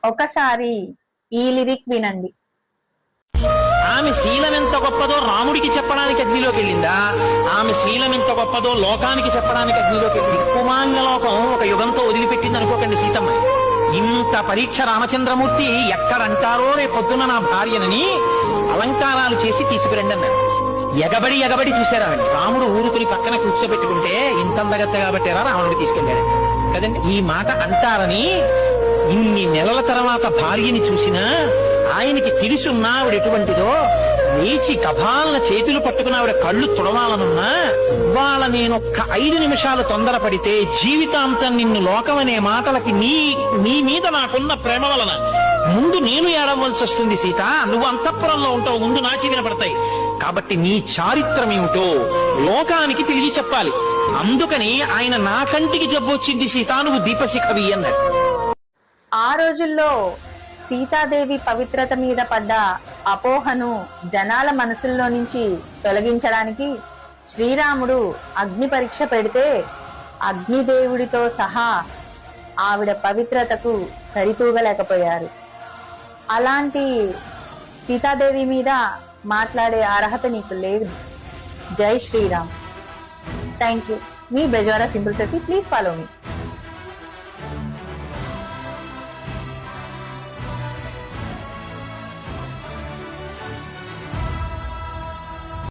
ఒకసారి ఈ లిరిక్ వినండి. ఆమె శీలం ఎంత గొప్పదో రాముడికి చెప్పడానికి అగ్నిలోకి వెళ్ళిందా, ఆమె శీలం ఎంత గొప్పదో లోకానికి చెప్పడానికి అగ్నిలోకి వెళ్ళింది. కుమాంగ లోకం ఒక యుగంతో వదిలిపెట్టింది అనుకోకండి సీతమ్మ. ఇంత పరీక్ష రామచంద్రమూర్తి ఎక్కడంటారో రేపొద్దున నా భార్యనని అలంకారాలు చేసి తీసుకురండి అన్నారు. ఎగబడి చూశారామండి. రాముడు ఊరుకుని పక్కన కూర్చోబెట్టుకుంటే ఇంత అందగత్తగా పెట్టారా రావణుడు తీసుకెళ్లాడు కదండి. ఈ మాట అంటారని ఇన్ని నెలల తర్వాత భార్యని చూసినా ఆయనకి తెలుసున్నా ఆవిడ ఎటువంటిదో, లేచి కభాలన చేతులు పట్టుకుని ఆవిడ కళ్ళు తుడవాలనున్నా, వాళ్ళ నేనొక్క 5 నిమిషాలు తొందరపడితే జీవితాంతం నిన్ను లోకమనే మాటలకి నీ మీద నాకున్న ప్రేమ వలన ముందు నేను ఏడవలసి వస్తుంది సీత. నువ్వు అంతఃపురంలో ఉంటావు, ముందు నా చెవి వినపడతాయి. కాబట్టి నీ చారిత్రం ఏమిటో లోకానికి తిరిగి చెప్పాలి. అందుకని ఆయన నా కంటికి జబ్బొచ్చింది సీత, నువ్వు దీపశిఖవి అన్నాడు. ఆ రోజుల్లో సీతాదేవి పవిత్రత మీద పడ్డ అపోహను జనాల మనసుల్లో నుంచి తొలగించడానికి శ్రీరాముడు అగ్ని పరీక్ష పెడితే అగ్నిదేవుడితో సహా ఆవిడ పవిత్రతకు సరితూగలేకపోయారు. అలాంటి సీతాదేవి మీద మాట్లాడే అర్హత నీకు లేదు. జై శ్రీరామ్. Thank you. మీ బెజవారా సింపుల్ సతి. Please follow me.